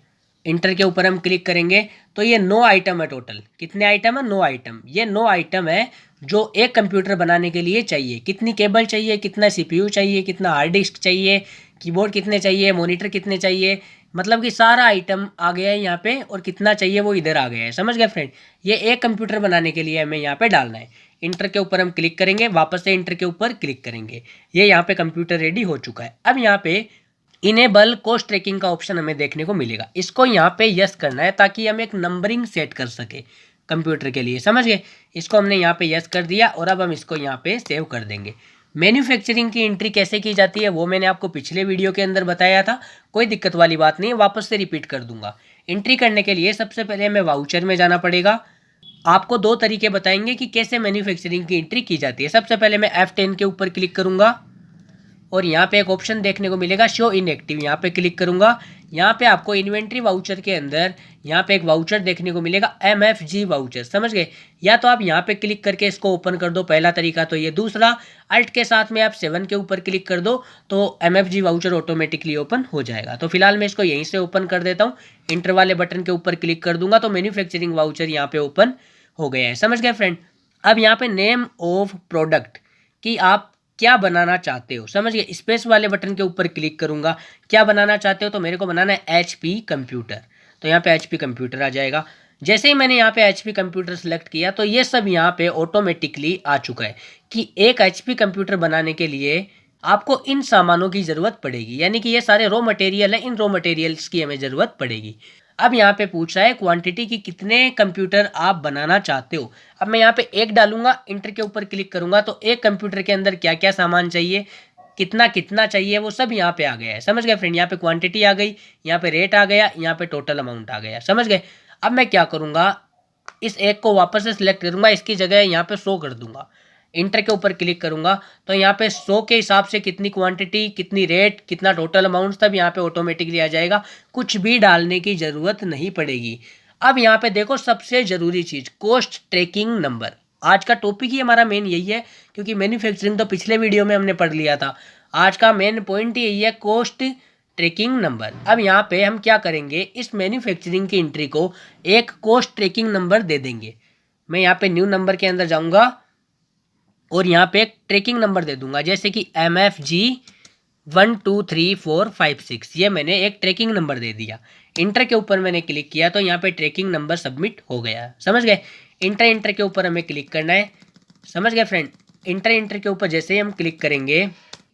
इंटर के ऊपर हम क्लिक करेंगे तो ये 9 आइटम है टोटल। कितने आइटम है, 9 आइटम। ये 9 आइटम है जो एक कंप्यूटर बनाने के लिए चाहिए। कितनी केबल चाहिए, कितना सीपीयू चाहिए, कितना हार्ड डिस्क चाहिए, कीबोर्ड कितने चाहिए, मॉनिटर कितने चाहिए, मतलब कि सारा आइटम आ गया है यहाँ पे, और कितना चाहिए वो इधर आ गया है। समझ गए फ्रेंड, ये एक कंप्यूटर बनाने के लिए हमें यहाँ पे डालना है। इंटर के ऊपर हम क्लिक करेंगे, वापस से इंटर के ऊपर क्लिक करेंगे, ये यहाँ पे कंप्यूटर रेडी हो चुका है। अब यहाँ पे इनेबल कॉस्ट ट्रैकिंग का ऑप्शन हमें देखने को मिलेगा, इसको यहाँ पे यस करना है ताकि हम एक नंबरिंग सेट कर सके कंप्यूटर के लिए। समझ गए, इसको हमने यहाँ पे यस कर दिया और अब हम इसको यहाँ पे सेव कर देंगे। मैन्युफैक्चरिंग की एंट्री कैसे की जाती है वो मैंने आपको पिछले वीडियो के अंदर बताया था, कोई दिक्कत वाली बात नहीं है, वापस से रिपीट कर दूंगा। एंट्री करने के लिए सबसे पहले हमें वाउचर में जाना पड़ेगा। आपको 2 तरीके बताएंगे कि कैसे मैन्युफैक्चरिंग की एंट्री की जाती है। सबसे पहले मैं F10 के ऊपर क्लिक करूंगा और यहाँ पे एक ऑप्शन देखने को मिलेगा शो इनएक्टिव, यहाँ पे क्लिक करूंगा। यहाँ पे आपको इन्वेंट्री वाउचर के अंदर यहाँ पे एक वाउचर देखने को मिलेगा MFG वाउचर। समझ गए, या तो आप यहाँ पे क्लिक करके इसको ओपन कर दो, पहला तरीका तो ये। दूसरा, अल्ट के साथ में आप 7 के ऊपर क्लिक कर दो तो MFG वाउचर ऑटोमेटिकली ओपन हो जाएगा। तो फिलहाल मैं इसको यहीं से ओपन कर देता हूँ। इंटर वाले बटन के ऊपर क्लिक कर दूंगा तो मैन्युफैक्चरिंग वाउचर यहाँ पे ओपन हो गया है। समझ गए फ्रेंड। अब यहाँ पे नेम ऑफ प्रोडक्ट कि आप क्या बनाना चाहते हो। समझ गए, स्पेस वाले बटन के ऊपर क्लिक करूंगा। क्या बनाना चाहते हो, तो मेरे को बनाना है HP कंप्यूटर, तो यहाँ पे HP कंप्यूटर आ जाएगा। जैसे ही मैंने यहाँ पे HP कंप्यूटर सेलेक्ट किया तो ये सब यहाँ पे ऑटोमेटिकली आ चुका है कि एक HP कंप्यूटर बनाने के लिए आपको इन सामानों की ज़रूरत पड़ेगी, यानी कि ये सारे रॉ मटेरियल है, इन रॉ मटेरियल्स की हमें ज़रूरत पड़ेगी। अब यहाँ पे पूछ रहा है क्वांटिटी की, कितने कंप्यूटर आप बनाना चाहते हो। अब मैं यहाँ पे एक डालूंगा, इंटर के ऊपर क्लिक करूंगा तो एक कंप्यूटर के अंदर क्या क्या सामान चाहिए, कितना कितना चाहिए, वो सब यहाँ पे आ गया है। समझ गए फ्रेंड, यहाँ पे क्वांटिटी आ गई, यहाँ पे रेट आ गया, यहाँ पे टोटल अमाउंट आ गया। समझ गए। अब मैं क्या करूँगा, इस एक को वापस से सिलेक्ट करूँगा, इसकी जगह यहाँ पे शो कर दूंगा। इंटर के ऊपर क्लिक करूंगा तो यहाँ पे 100 के हिसाब से कितनी क्वांटिटी, कितनी रेट, कितना टोटल अमाउंट सब यहाँ पे ऑटोमेटिकली आ जाएगा, कुछ भी डालने की ज़रूरत नहीं पड़ेगी। अब यहाँ पे देखो सबसे ज़रूरी चीज़, कॉस्ट ट्रैकिंग नंबर। आज का टॉपिक ही हमारा मेन यही है, क्योंकि मैन्युफैक्चरिंग तो पिछले वीडियो में हमने पढ़ लिया था। आज का मेन पॉइंट यही है, कॉस्ट ट्रैकिंग नंबर। अब यहाँ पे हम क्या करेंगे, इस मैन्युफैक्चरिंग की एंट्री को एक कॉस्ट ट्रैकिंग नंबर दे देंगे। मैं यहाँ पे न्यू नंबर के अंदर जाऊँगा और यहाँ पे एक ट्रैकिंग नंबर दे दूंगा, जैसे कि MFG 123456, ये मैंने एक ट्रैकिंग नंबर दे दिया। इंटर के ऊपर मैंने क्लिक किया तो यहाँ पे ट्रैकिंग नंबर सबमिट हो गया। समझ गए। इंटर के ऊपर हमें क्लिक करना है। समझ गए फ्रेंड। इंटर के ऊपर जैसे ही हम क्लिक करेंगे,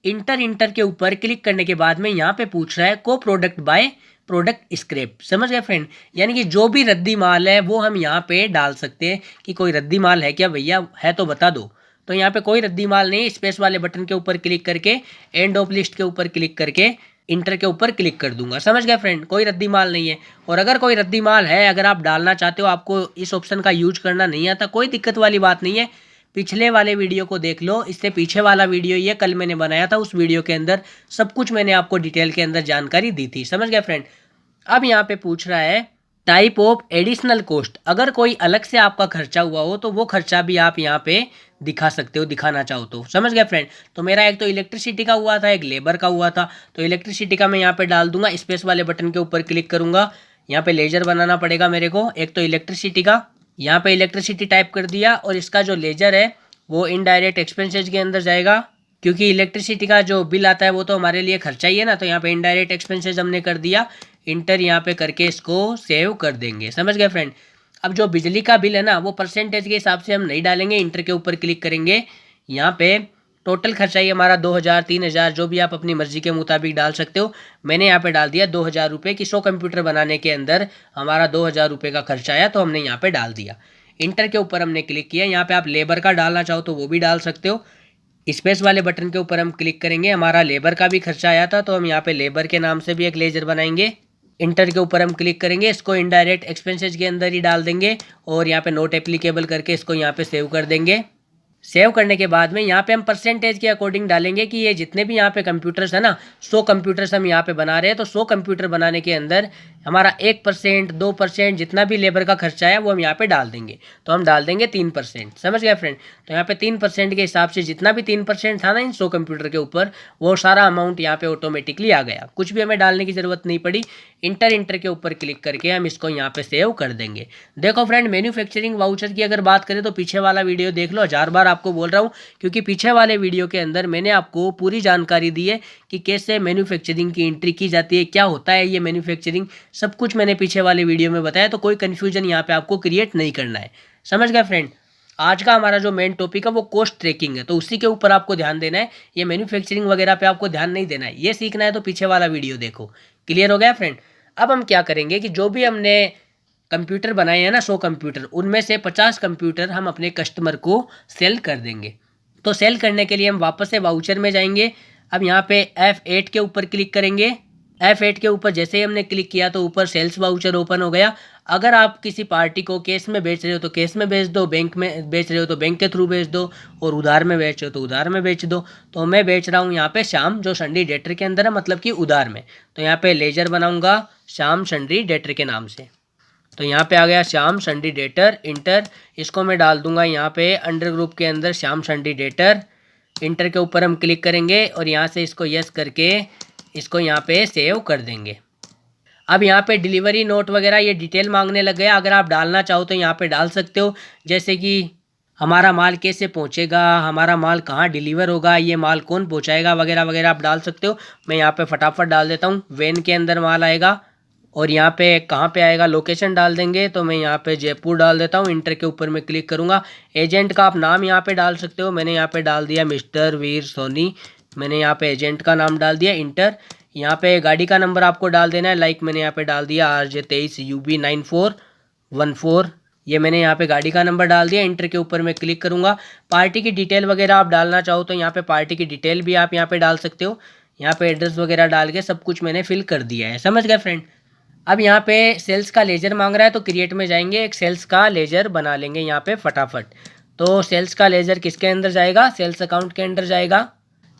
इंटर के ऊपर क्लिक करने के बाद में यहाँ पे पूछ रहा है को प्रोडक्ट बाय प्रोडक्ट स्क्रैप। समझ गए फ्रेंड, यानी कि जो भी रद्दी माल है वो हम यहाँ पे डाल सकते हैं कि कोई रद्दी माल है क्या भैया, है तो बता दो। तो यहाँ पे कोई रद्दी माल नहीं, स्पेस वाले बटन के ऊपर क्लिक करके एंड ऑफ लिस्ट के ऊपर क्लिक करके इंटर के ऊपर क्लिक कर दूंगा। समझ गए फ्रेंड, कोई रद्दी माल नहीं है। और अगर कोई रद्दी माल है, अगर आप डालना चाहते हो, आपको इस ऑप्शन का यूज करना नहीं आता, कोई दिक्कत वाली बात नहीं है। पिछले वाले वीडियो को देख लो, इससे पीछे वाला वीडियो ये कल मैंने बनाया था, उस वीडियो के अंदर सब कुछ मैंने आपको डिटेल के अंदर जानकारी दी थी। समझ गए फ्रेंड। अब यहाँ पे पूछ रहा है टाइप ऑफ एडिशनल कॉस्ट, अगर कोई अलग से आपका खर्चा हुआ हो तो वो खर्चा भी आप यहाँ पे दिखा सकते हो, दिखाना चाहो तो। समझ गए फ्रेंड। तो मेरा एक तो इलेक्ट्रिसिटी का हुआ था, एक लेबर का हुआ था, तो इलेक्ट्रिसिटी का मैं यहाँ पे डाल दूंगा। स्पेस वाले बटन के ऊपर क्लिक करूंगा, यहाँ पे लेजर बनाना पड़ेगा मेरे को, एक तो इलेक्ट्रिसिटी का, यहाँ पे इलेक्ट्रिसिटी टाइप कर दिया और इसका जो लेजर है वो इनडायरेक्ट एक्सपेंसेस के अंदर जाएगा, क्योंकि इलेक्ट्रिसिटी का जो बिल आता है वो तो हमारे लिए खर्चा ही है ना। तो यहाँ पे इनडायरेक्ट एक्सपेंसेस हमने कर दिया। इंटर यहाँ पे करके इसको सेव कर देंगे। समझ गए फ्रेंड। अब जो बिजली का बिल है ना, वो परसेंटेज के हिसाब से हम नहीं डालेंगे। इंटर के ऊपर क्लिक करेंगे, यहाँ पे टोटल खर्चा ही हमारा 2000 3000 जो भी आप अपनी मर्जी के मुताबिक डाल सकते हो। मैंने यहाँ पे डाल दिया 2000 रुपये की 100 कंप्यूटर बनाने के अंदर हमारा 2000 रुपये का खर्चा आया, तो हमने यहाँ पे डाल दिया। इंटर के ऊपर हमने क्लिक किया। यहाँ पे आप लेबर का डालना चाहो तो वो भी डाल सकते हो। स्पेस वाले बटन के ऊपर हम क्लिक करेंगे, हमारा लेबर का भी खर्चा आया था, तो हम यहाँ पे लेबर के नाम से भी एक लेजर बनाएंगे। इंटर के ऊपर हम क्लिक करेंगे, इसको इनडायरेक्ट एक्सपेंसेस के अंदर ही डाल देंगे और यहाँ पे नोट एप्लीकेबल करके इसको यहाँ पे सेव कर देंगे। सेव करने के बाद में यहाँ पे हम परसेंटेज के अकॉर्डिंग डालेंगे कि ये जितने भी यहाँ पे कंप्यूटर्स है ना, 100 कंप्यूटर्स हम यहाँ पे बना रहे हैं, तो 100 कंप्यूटर बनाने के अंदर हमारा 1%, 2% जितना भी लेबर का खर्चा है वो हम यहाँ पे डाल देंगे। तो हम डाल देंगे 3%। समझ गए फ्रेंड? तो यहाँ पे 3% के हिसाब से जितना भी 3% था ना इन 100 कंप्यूटर के ऊपर, वो सारा अमाउंट यहाँ पे ऑटोमेटिकली आ गया। कुछ भी हमें डालने की ज़रूरत नहीं पड़ी। इंटर के ऊपर क्लिक करके हम इसको यहाँ पे सेव कर देंगे। देखो फ्रेंड, मैन्युफैक्चरिंग वाउचर की अगर बात करें तो पीछे वाला वीडियो देख लो। 1000 बार आपको बोल रहा हूँ, क्योंकि पीछे वाले वीडियो के अंदर मैंने आपको पूरी जानकारी दी है कि कैसे मैन्युफैक्चरिंग की एंट्री की जाती है, क्या होता है ये मैन्युफैक्चरिंग, सब कुछ मैंने पीछे वाले वीडियो में बताया। तो कोई कन्फ्यूजन यहाँ पे आपको क्रिएट नहीं करना है। समझ गए फ्रेंड? आज का हमारा जो मेन टॉपिक है वो कॉस्ट ट्रैकिंग है, तो उसी के ऊपर आपको ध्यान देना है। ये मैन्युफैक्चरिंग वगैरह पे आपको ध्यान नहीं देना है। ये सीखना है तो पीछे वाला वीडियो देखो। क्लियर हो गया फ्रेंड? अब हम क्या करेंगे कि जो भी हमने कंप्यूटर बनाए हैं ना, 100 कंप्यूटर, उनमें से 50 कंप्यूटर हम अपने कस्टमर को सेल कर देंगे। तो सेल करने के लिए हम वापस से वाउचर में जाएंगे। अब यहाँ पे F8 के ऊपर क्लिक करेंगे। F8 के ऊपर जैसे ही हमने क्लिक किया तो ऊपर सेल्स वाउचर ओपन हो गया। अगर आप किसी पार्टी को कैश में बेच रहे हो तो कैश में बेच दो, बैंक में बेच रहे हो तो बैंक के थ्रू बेच दो, और उधार में बेच रहे हो तो उधार में बेच दो। तो मैं बेच रहा हूँ यहाँ पे श्याम, जो सन्डी डेटर के अंदर है, मतलब कि उधार में। तो यहाँ पे लेजर बनाऊंगा श्याम सन्डी डेटर के नाम से। तो यहाँ पे आ गया श्याम सन्डी डेटर। इंटर, इसको मैं डाल दूंगा यहाँ पे अंडर ग्रुप के अंदर श्याम सन्डी डेटर। इंटर के ऊपर हम क्लिक करेंगे और यहाँ से इसको यस करके इसको यहाँ पे सेव कर देंगे। अब यहाँ पे डिलीवरी नोट वगैरह ये डिटेल मांगने लग गया। अगर आप डालना चाहो तो यहाँ पे डाल सकते हो, जैसे कि हमारा माल कैसे पहुँचेगा, हमारा माल कहाँ डिलीवर होगा, ये माल कौन पहुँचाएगा, वगैरह वगैरह आप डाल सकते हो। मैं यहाँ पे फटाफट डाल देता हूँ। वैन के अंदर माल आएगा और यहाँ पे कहाँ पे आएगा, लोकेशन डाल देंगे। तो मैं यहाँ पे जयपुर डाल देता हूँ। इंटर के ऊपर मैं क्लिक करूँगा। एजेंट का आप नाम यहाँ पे डाल सकते हो। मैंने यहाँ पे डाल दिया मिस्टर वीर सोनी। मैंने यहाँ पे एजेंट का नाम डाल दिया। इंटर, यहाँ पे गाड़ी का नंबर आपको डाल देना है। लाइक मैंने यहाँ पे डाल दिया RJ23 UB9414। ये मैंने यहाँ पे गाड़ी का नंबर डाल दिया। इंटर के ऊपर मैं क्लिक करूँगा। पार्टी की डिटेल वगैरह आप डालना चाहो तो यहाँ पे पार्टी की डिटेल भी आप यहाँ पे डाल सकते हो। यहाँ पे एड्रेस वगैरह डाल के सब कुछ मैंने फिल कर दिया है। समझ गए फ्रेंड? अब यहाँ पे सेल्स का लेजर मांग रहा है, तो क्रिएट में जाएंगे, एक सेल्स का लेजर बना लेंगे यहाँ पे फटाफट। तो सेल्स का लेजर किसके अंदर जाएगा? सेल्स अकाउंट के अंदर जाएगा।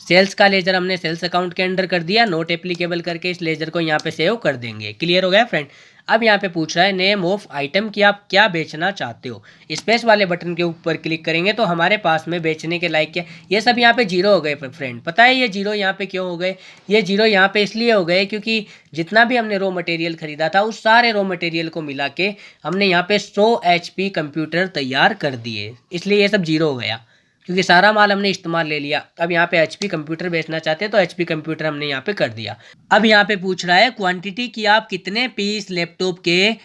सेल्स का लेजर हमने सेल्स अकाउंट के अंदर कर दिया। नोट एप्लीकेबल करके इस लेजर को यहाँ पे सेव कर देंगे। क्लियर हो गया फ्रेंड? अब यहाँ पे पूछ रहा है नेम ऑफ आइटम कि आप क्या बेचना चाहते हो। स्पेस वाले बटन के ऊपर क्लिक करेंगे तो हमारे पास में बेचने के लायक क्या, ये सब यहाँ पे जीरो हो गए फ्रेंड। पता है ये जीरो यहाँ पे क्यों हो गए? ये जीरो यहाँ पे इसलिए हो गए क्योंकि जितना भी हमने रॉ मटेरियल खरीदा था उस सारे रॉ मटेरियल को मिला के हमने यहाँ पे 100 HP कंप्यूटर तैयार कर दिए, इसलिए ये सब जीरो हो गया, क्योंकि सारा माल हमने इस्तेमाल ले लिया। अब यहाँ पे HP कंप्यूटर बेचना चाहते हैं तो HP कंप्यूटर हमने यहाँ पे कर दिया। अब यहाँ पे पूछ रहा है क्वांटिटी कि आप कितने पीस लैपटॉप के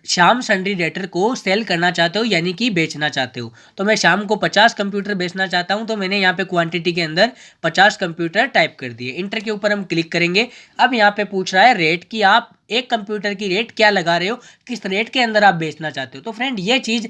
श्याम सन्डी डेटर को सेल करना चाहते हो, यानी कि बेचना चाहते हो। तो मैं शाम को 50 कंप्यूटर बेचना चाहता हूँ, तो मैंने यहाँ पे क्वांटिटी के अंदर 50 कंप्यूटर टाइप कर दिए। इंटर के ऊपर हम क्लिक करेंगे। अब यहाँ पे पूछ रहा है रेट कि आप एक कंप्यूटर की रेट क्या लगा रहे हो, किस रेट के अंदर आप बेचना चाहते हो। तो फ्रेंड ये चीज़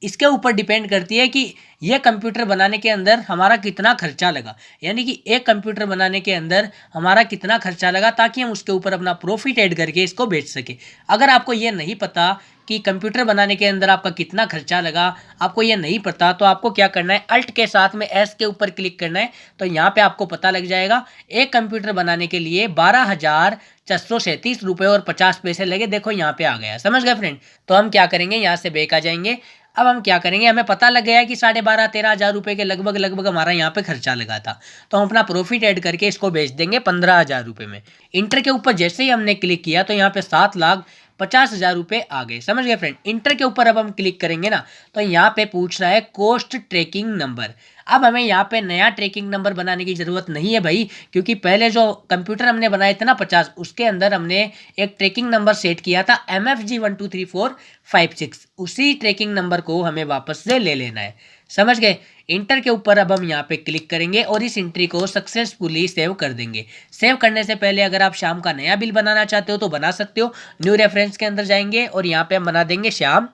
इसके ऊपर डिपेंड करती है कि ये कंप्यूटर बनाने के अंदर हमारा कितना खर्चा लगा, यानी कि एक कंप्यूटर बनाने के अंदर हमारा कितना खर्चा लगा, ताकि हम उसके ऊपर अपना प्रॉफिट ऐड करके इसको बेच सके। अगर आपको ये नहीं पता कि कंप्यूटर बनाने के अंदर आपका कितना खर्चा लगा, आपको ये नहीं पता, तो आपको क्या करना है, अल्ट के साथ में एस के ऊपर क्लिक करना है। तो यहाँ पे आपको पता लग जाएगा एक कंप्यूटर बनाने के लिए 12,437 रुपये और 50 पैसे लगे। देखो यहाँ पे आ गया। समझ गए फ्रेंड? तो हम क्या करेंगे, यहाँ से बैक आ जाएंगे। अब हम क्या करेंगे, हमें पता लग गया है कि 12,500-13 हज़ार रुपये के लगभग हमारा यहाँ पे खर्चा लगा था। तो हम अपना प्रॉफिट ऐड करके इसको बेच देंगे 15,000 रुपये में। इंटर के ऊपर जैसे ही हमने क्लिक किया तो यहाँ पे 7,50,000 रुपये आ गए। समझ गए फ्रेंड? इंटर के ऊपर अब हम क्लिक करेंगे ना, तो यहाँ पे पूछ रहा है कॉस्ट ट्रैकिंग नंबर। अब हमें यहाँ पे नया ट्रैकिंग नंबर बनाने की ज़रूरत नहीं है भाई, क्योंकि पहले जो कंप्यूटर हमने बनाए थे ना 50, उसके अंदर हमने एक ट्रैकिंग नंबर सेट किया था MFG 123456। उसी ट्रैकिंग नंबर को हमें वापस से ले लेना है। समझ गए? इंटर के ऊपर अब हम यहाँ पे क्लिक करेंगे और इस एंट्री को सक्सेसफुली सेव कर देंगे। सेव करने से पहले अगर आप शाम का नया बिल बनाना चाहते हो तो बना सकते हो। न्यू रेफरेंस के अंदर जाएंगे और यहाँ पे हम बना देंगे श्याम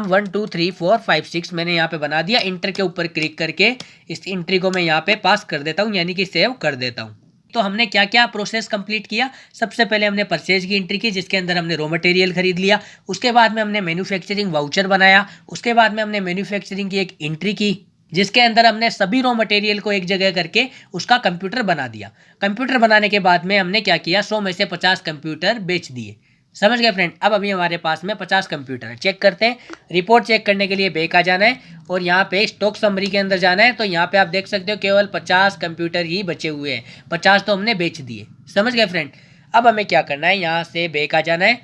1 2 3 4 5 6। मैंने यहाँ पे बना दिया। इंटर के ऊपर क्लिक करके इस एंट्री को मैं यहाँ पे पास कर देता हूँ, यानी कि सेव कर देता हूँ। तो हमने क्या क्या प्रोसेस कंप्लीट किया, सबसे पहले हमने परचेज की एंट्री की, जिसके अंदर हमने रॉ मटेरियल खरीद लिया। उसके बाद में हमने मैन्युफैक्चरिंग वाउचर बनाया। उसके बाद में हमने मैन्युफैक्चरिंग की एक एंट्री की। जिसके अंदर हमने सभी रॉ मटेरियल को एक जगह करके उसका कंप्यूटर बना दिया। कंप्यूटर बनाने के बाद में हमने क्या किया, 100 में से 50 कंप्यूटर बेच दिए। समझ गए फ्रेंड। अब अभी हमारे पास में 50 कंप्यूटर है। चेक करते हैं। रिपोर्ट चेक करने के लिए बैक आ जाना है और यहाँ पे स्टॉक समरी के अंदर जाना है। तो यहाँ पे आप देख सकते हो केवल 50 कंप्यूटर ही बचे हुए हैं, 50 तो हमने बेच दिए। समझ गए फ्रेंड। अब हमें क्या करना है, यहाँ से बैक आ जाना है।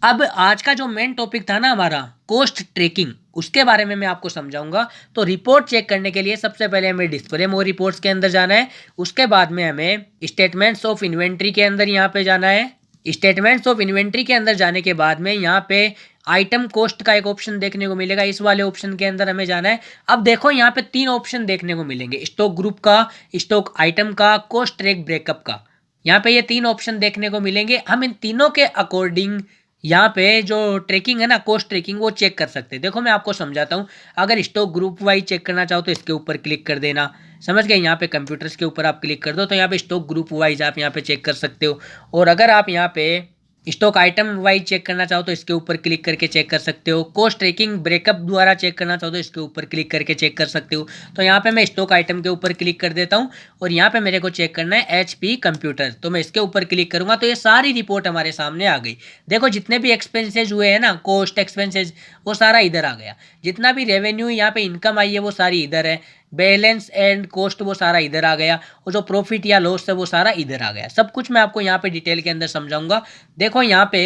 अब आज का जो मेन टॉपिक था ना हमारा, कॉस्ट ट्रैकिंग, उसके बारे में मैं आपको समझाऊंगा। तो रिपोर्ट चेक करने के लिए सबसे पहले हमें डिस्प्ले मोर रिपोर्ट्स के अंदर जाना है। उसके बाद में हमें स्टेटमेंट्स ऑफ इन्वेंट्री के अंदर यहाँ पे जाना है। स्टेटमेंट्स ऑफ इन्वेंट्री के अंदर जाने के बाद में यहाँ पे आइटम कॉस्ट का एक ऑप्शन देखने को मिलेगा। इस वाले ऑप्शन के अंदर हमें जाना है। अब देखो यहाँ पे 3 ऑप्शन देखने को मिलेंगे, स्टॉक ग्रुप का, स्टॉक आइटम का, कॉस्ट ट्रैक ब्रेकअप का। यहाँ पे ये 3 ऑप्शन देखने को मिलेंगे। हम इन तीनों के अकॉर्डिंग यहाँ पे जो ट्रैकिंग है ना, कॉस्ट ट्रैकिंग, वो चेक कर सकते हैं। देखो मैं आपको समझाता हूँ। अगर स्टॉक ग्रुप वाइज चेक करना चाहो तो इसके ऊपर क्लिक कर देना। समझ गए। यहाँ पे कंप्यूटर्स के ऊपर आप क्लिक कर दो तो यहाँ पे स्टॉक ग्रुप वाइज आप यहाँ पे चेक कर सकते हो। और अगर आप यहाँ पे स्टॉक आइटम वाइज चेक करना चाहो तो इसके ऊपर क्लिक करके चेक कर सकते हो। कॉस्ट ट्रैकिंग ब्रेकअप द्वारा चेक करना चाहो तो इसके ऊपर क्लिक करके चेक कर सकते हो। तो यहाँ पे मैं स्टॉक आइटम के ऊपर क्लिक कर देता हूँ और यहाँ पे मेरे को चेक करना है HP कंप्यूटर। तो मैं इसके ऊपर क्लिक करूंगा तो ये सारी रिपोर्ट हमारे सामने आ गई। देखो जितने भी एक्सपेंसेज हुए हैं ना, कॉस्ट एक्सपेंसेज, वो सारा इधर आ गया। जितना भी रेवेन्यू यहाँ पे इनकम आई है वो सारी इधर है। बैलेंस एंड कॉस्ट वो सारा इधर आ गया। और जो प्रॉफिट या लॉस है वो सारा इधर आ गया। सब कुछ मैं आपको यहाँ पे डिटेल के अंदर समझाऊंगा। देखो यहाँ पे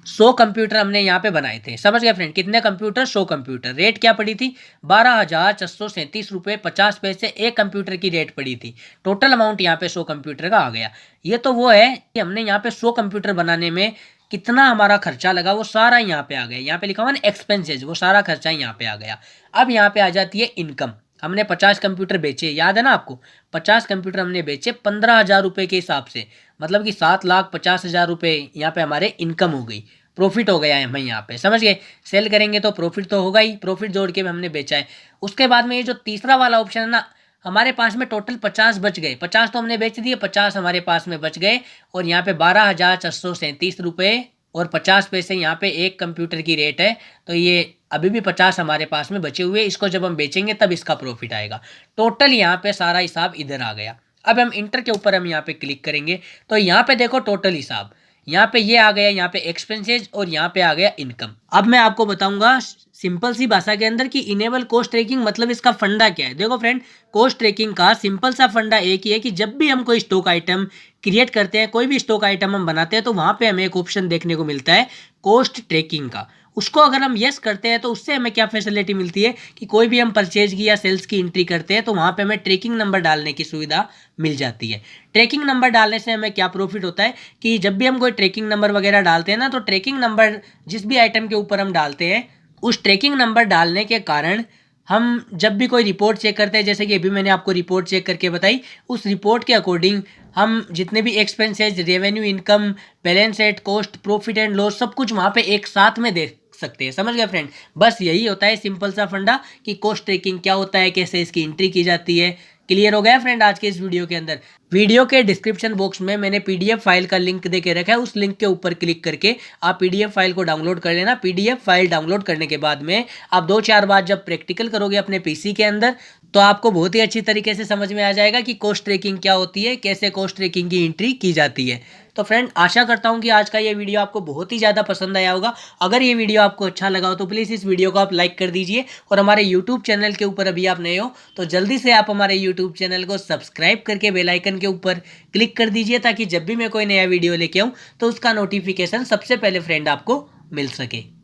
100 कंप्यूटर हमने यहाँ पे बनाए थे। समझ गए फ्रेंड। कितने कंप्यूटर? 100 कंप्यूटर। रेट क्या पड़ी थी? 12,437 रुपये 50 पैसे एक कंप्यूटर की रेट पड़ी थी। टोटल अमाउंट यहाँ पे 100 कंप्यूटर का आ गया। ये तो वो है कि हमने यहाँ पे 100 कंप्यूटर बनाने में कितना हमारा खर्चा लगा, वो सारा यहाँ पे आ गया। यहाँ पे लिखा हुआ ना एक्सपेंसेज, वो सारा खर्चा यहाँ पे आ गया। अब यहाँ पे आ जाती है इनकम। हमने 50 कंप्यूटर बेचे, याद है ना आपको। 50 कंप्यूटर हमने बेचे 15,000 रुपये के हिसाब से, मतलब कि 7,50,000 रुपये यहाँ पे हमारे इनकम हो गई, प्रॉफिट हो गया है हमें यहाँ पे। समझ गए। सेल करेंगे तो प्रॉफिट तो होगा ही, प्रॉफिट जोड़ के हमने बेचा है। उसके बाद में ये जो तीसरा वाला ऑप्शन है ना, हमारे पास में टोटल 50 बच गए। 50 तो हमने बेच दिए, 50 हमारे पास में बच गए। और यहाँ पे 12,437 रुपये और 50 पैसे यहाँ पे एक कंप्यूटर की रेट है। तो ये अभी भी 50 हमारे पास में बचे हुए। इसको जब हम बेचेंगे तब इसका प्रॉफिट आएगा। टोटल यहाँ पे सारा हिसाब इधर आ गया। अब हम इंटर के ऊपर हम यहाँ पे क्लिक करेंगे तो यहाँ पे देखो टोटल हिसाब, यहाँ पे ये आ गया, यहाँ पे एक्सपेंसेज और यहाँ पे आ गया इनकम। अब मैं आपको बताऊंगा सिंपल सी भाषा के अंदर कि इनेबल कॉस्ट ट्रैकिंग मतलब इसका फंडा क्या है। देखो फ्रेंड, कॉस्ट ट्रैकिंग का सिंपल सा फंडा एक ही है कि जब भी हम कोई स्टॉक आइटम क्रिएट करते हैं, कोई भी स्टॉक आइटम हम बनाते हैं, तो वहां पे हमें एक ऑप्शन देखने को मिलता है कॉस्ट ट्रैकिंग का। उसको अगर हम यस करते हैं तो उससे हमें क्या फैसिलिटी मिलती है कि कोई भी हम परचेज की या सेल्स की एंट्री करते हैं तो वहां पे हमें ट्रैकिंग नंबर डालने की सुविधा मिल जाती है। ट्रैकिंग नंबर डालने से हमें क्या प्रॉफिट होता है कि जब भी हम कोई ट्रैकिंग नंबर वगैरह डालते हैं ना, तो ट्रैकिंग नंबर जिस भी आइटम के ऊपर हम डालते हैं, उस ट्रैकिंग नंबर डालने के कारण हम जब भी कोई रिपोर्ट चेक करते हैं, जैसे कि अभी मैंने आपको रिपोर्ट चेक करके बताई, उस रिपोर्ट के अकॉर्डिंग हम जितने भी expenses, revenue, income, balance sheet, cost, profit and loss, सब कुछ वहाँ पे एक साथ में देख सकते हैं। समझ गए फ्रेंड। बस यही होता है सिंपल सा फंडा कि कॉस्ट ट्रैकिंग क्या होता है, कैसे इसकी एंट्री की जाती है। क्लियर हो गया फ्रेंड आज के इस वीडियो के अंदर। वीडियो के डिस्क्रिप्शन बॉक्स में मैंने PDF फाइल का लिंक दे के रखा है। उस लिंक के ऊपर क्लिक करके आप PDF फाइल को डाउनलोड कर लेना। PDF फाइल डाउनलोड करने के बाद में आप 2-4 बार जब प्रैक्टिकल करोगे अपने PC के अंदर, तो आपको बहुत ही अच्छी तरीके से समझ में आ जाएगा कि कॉस्ट ट्रैकिंग क्या होती है, कैसे कॉस्ट ट्रैकिंग की एंट्री की जाती है। तो फ्रेंड, आशा करता हूं कि आज का ये वीडियो आपको बहुत ही ज़्यादा पसंद आया होगा। अगर ये वीडियो आपको अच्छा लगा हो तो प्लीज़ इस वीडियो को आप लाइक कर दीजिए। और हमारे यूट्यूब चैनल के ऊपर अभी आप नए हो तो जल्दी से आप हमारे यूट्यूब चैनल को सब्सक्राइब करके बेल आइकन के ऊपर क्लिक कर दीजिए, ताकि जब भी मैं कोई नया वीडियो लेके आऊँ तो उसका नोटिफिकेशन सबसे पहले फ्रेंड आपको मिल सके।